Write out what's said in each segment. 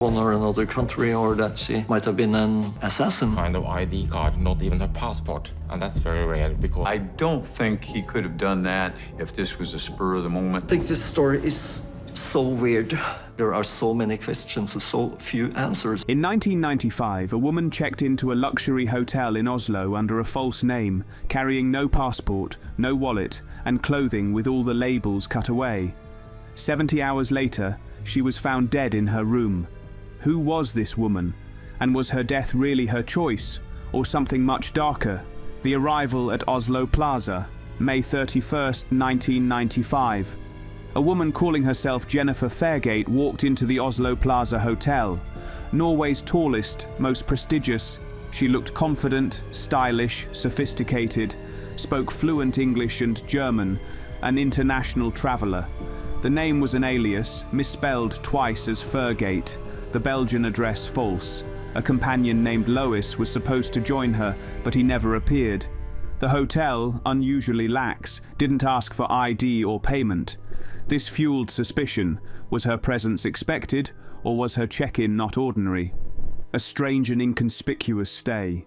one or another country, or that she might have been an assassin. Kind of ID card, not even her passport. And that's very rare because I don't think he could have done that if this was a spur of the moment. I think this story is so weird. There are so many questions and so few answers. In 1995, a woman checked into a luxury hotel in Oslo under a false name, carrying no passport, no wallet, and clothing with all the labels cut away. 70 hours later, she was found dead in her room. Who was this woman? And was her death really her choice, or something much darker? The arrival at Oslo Plaza, May 31st, 1995. A woman calling herself Jennifer Fairgate walked into the Oslo Plaza Hotel. Norway's tallest, most prestigious. She looked confident, stylish, sophisticated, spoke fluent English and German, an international traveller. The name was an alias, misspelled twice as Fairgate, the Belgian address false. A companion named Lois was supposed to join her, but he never appeared. The hotel, unusually lax, didn't ask for ID or payment. This fueled suspicion. Was her presence expected, or was her check-in not ordinary? A strange and inconspicuous stay.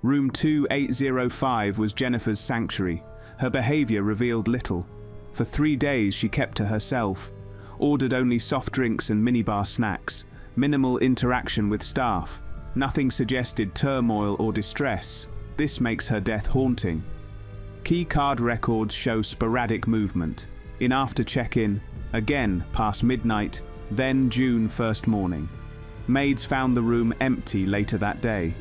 Room 2805 was Jennifer's sanctuary. Her behaviour revealed little. For 3 days she kept to herself, ordered only soft drinks and minibar snacks, minimal interaction with staff. Nothing suggested turmoil or distress. This makes her death haunting. Key card records show sporadic movement. In after check-in, again past midnight, then June 1st morning. Maids found the room empty later that day.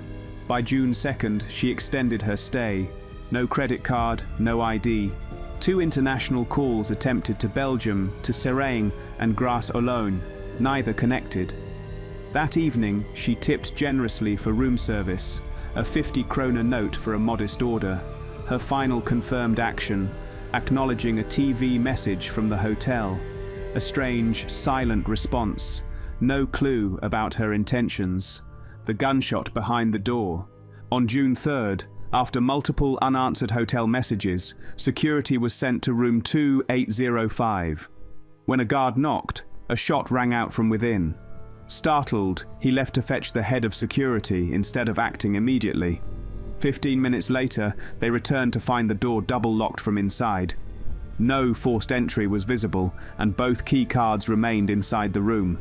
By June 2nd, she extended her stay. No credit card, no ID. 2 international calls attempted to Belgium, to Serrain and Gras-Olone, neither connected. That evening, she tipped generously for room service, a 50 kroner note for a modest order. Her final confirmed action, acknowledging a TV message from the hotel. A strange, silent response. No clue about her intentions. The gunshot behind the door. On June 3rd, after multiple unanswered hotel messages, security was sent to room 2805. When a guard knocked, a shot rang out from within. Startled, he left to fetch the head of security instead of acting immediately. 15 minutes later, they returned to find the door double-locked from inside. No forced entry was visible, and both key cards remained inside the room.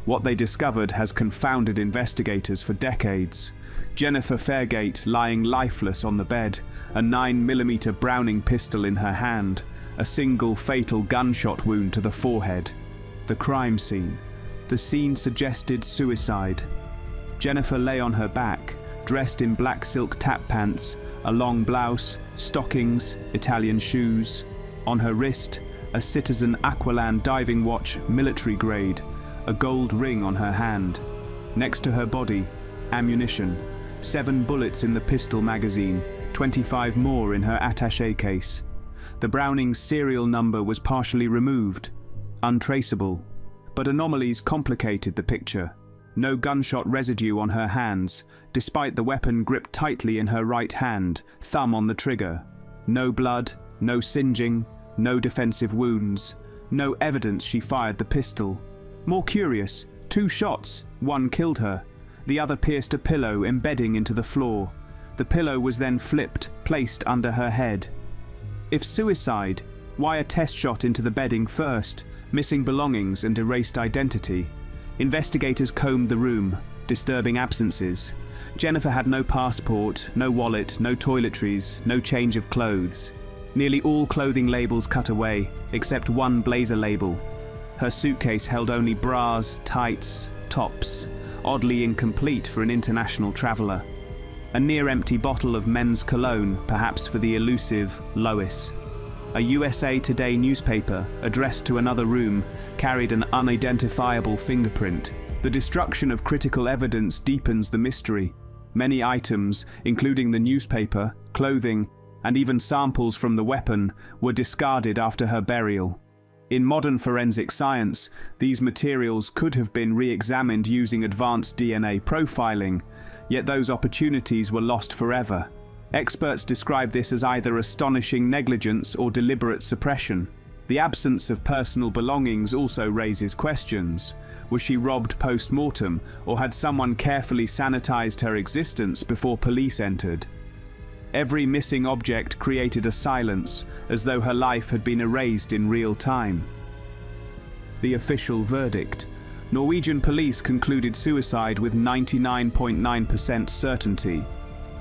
What they discovered has confounded investigators for decades. Jennifer Fairgate lying lifeless on the bed, a 9mm Browning pistol in her hand, a single fatal gunshot wound to the forehead. The crime scene. The scene suggested suicide. Jennifer lay on her back, dressed in black silk tap pants, a long blouse, stockings, Italian shoes. On her wrist, a Citizen Aqualand diving watch, military grade, a gold ring on her hand. Next to her body, ammunition, 7 bullets in the pistol magazine, 25 more in her attaché case. The Browning's serial number was partially removed, untraceable. But anomalies complicated the picture. No gunshot residue on her hands, despite the weapon gripped tightly in her right hand, thumb on the trigger. No blood, no singeing, no defensive wounds, no evidence she fired the pistol. More curious, 2 shots, one killed her. The other pierced a pillow embedding into the floor. The pillow was then flipped, placed under her head. If suicide, why a test shot into the bedding first, missing belongings and erased identity? Investigators combed the room, disturbing absences. Jennifer had no passport, no wallet, no toiletries, no change of clothes. Nearly all clothing labels cut away, except one blazer label. Her suitcase held only bras, tights, tops, oddly incomplete for an international traveller. A near-empty bottle of men's cologne, perhaps for the elusive Lois. A USA Today newspaper, addressed to another room, carried an unidentifiable fingerprint. The destruction of critical evidence deepens the mystery. Many items, including the newspaper, clothing, and even samples from the weapon, were discarded after her burial. In modern forensic science, these materials could have been re-examined using advanced DNA profiling, yet those opportunities were lost forever. Experts describe this as either astonishing negligence or deliberate suppression. The absence of personal belongings also raises questions. Was she robbed post-mortem, or had someone carefully sanitized her existence before police entered? Every missing object created a silence, as though her life had been erased in real time. The official verdict. Norwegian police concluded suicide with 99.9% certainty.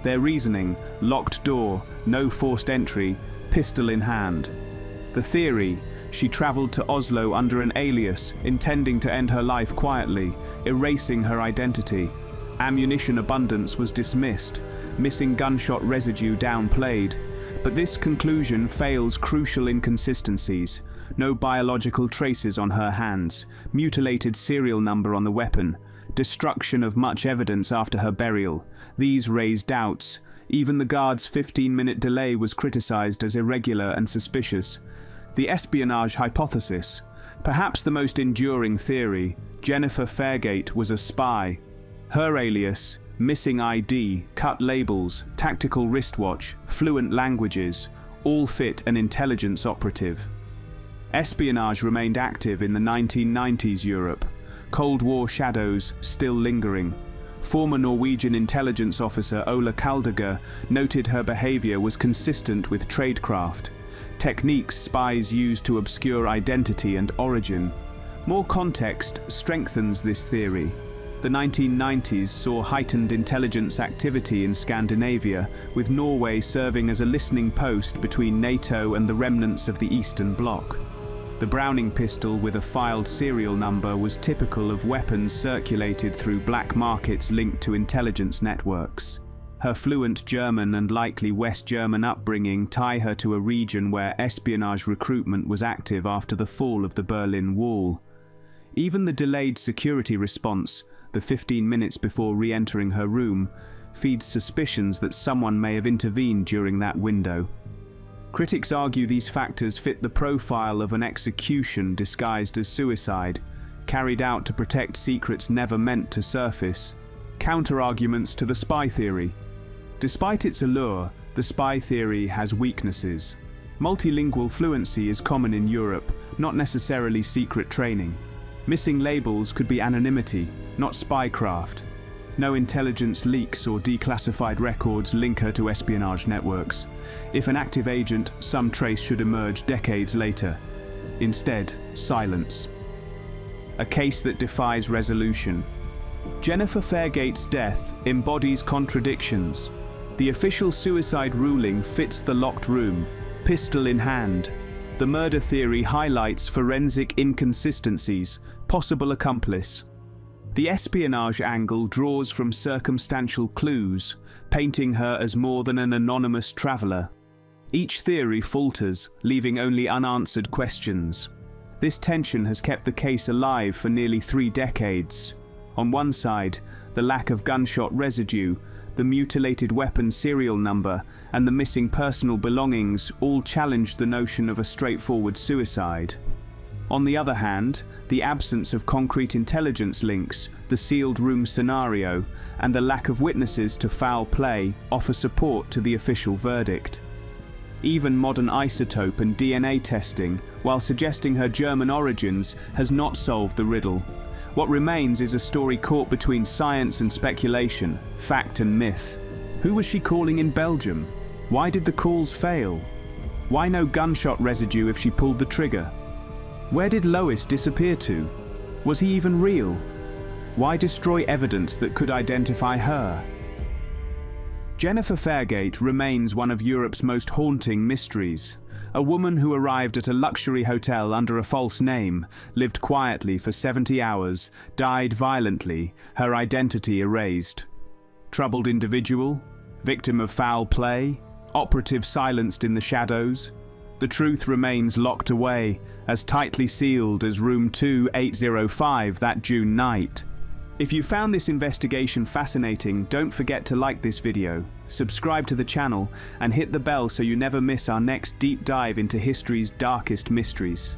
Their reasoning: locked door, no forced entry, pistol in hand. The theory: she traveled to Oslo under an alias, intending to end her life quietly, erasing her identity. Ammunition abundance was dismissed, missing gunshot residue downplayed. But this conclusion fails crucial inconsistencies. No biological traces on her hands, mutilated serial number on the weapon, destruction of much evidence after her burial. These raise doubts. Even the guard's 15-minute delay was criticized as irregular and suspicious. The espionage hypothesis. Perhaps the most enduring theory: Jennifer Fairgate was a spy. Her alias, missing ID, cut labels, tactical wristwatch, fluent languages, all fit an intelligence operative. Espionage remained active in the 1990s Europe. Cold War shadows still lingering. Former Norwegian intelligence officer Ola Kaldager noted her behavior was consistent with tradecraft, techniques spies use to obscure identity and origin. More context strengthens this theory. The 1990s saw heightened intelligence activity in Scandinavia, with Norway serving as a listening post between NATO and the remnants of the Eastern Bloc. The Browning pistol with a filed serial number was typical of weapons circulated through black markets linked to intelligence networks. Her fluent German and likely West German upbringing tie her to a region where espionage recruitment was active after the fall of the Berlin Wall. Even the delayed security response, the 15 minutes before re-entering her room, feeds suspicions that someone may have intervened during that window. Critics argue these factors fit the profile of an execution disguised as suicide, carried out to protect secrets never meant to surface. Counter-arguments to the spy theory. Despite its allure, the spy theory has weaknesses. Multilingual fluency is common in Europe, not necessarily secret training. Missing labels could be anonymity, not spycraft. No intelligence leaks or declassified records link her to espionage networks. If an active agent, some trace should emerge decades later. Instead, silence. A case that defies resolution. Jennifer Fairgate's death embodies contradictions. The official suicide ruling fits the locked room, pistol in hand. The murder theory highlights forensic inconsistencies, possible accomplice. The espionage angle draws from circumstantial clues, painting her as more than an anonymous traveler. Each theory falters, leaving only unanswered questions. This tension has kept the case alive for nearly 3 decades. On one side, the lack of gunshot residue, the mutilated weapon serial number, and the missing personal belongings all challenge the notion of a straightforward suicide. On the other hand, the absence of concrete intelligence links, the sealed room scenario, and the lack of witnesses to foul play offer support to the official verdict. Even modern isotope and DNA testing, while suggesting her German origins, has not solved the riddle. What remains is a story caught between science and speculation, fact and myth. Who was she calling in Belgium? Why did the calls fail? Why no gunshot residue if she pulled the trigger? Where did Lois disappear to? Was he even real? Why destroy evidence that could identify her? Jennifer Fairgate remains one of Europe's most haunting mysteries. A woman who arrived at a luxury hotel under a false name, lived quietly for 70 hours, died violently, her identity erased. Troubled individual? Victim of foul play? Operative silenced in the shadows? The truth remains locked away, as tightly sealed as room 2805 that June night. If you found this investigation fascinating, don't forget to like this video, subscribe to the channel, and hit the bell so you never miss our next deep dive into history's darkest mysteries.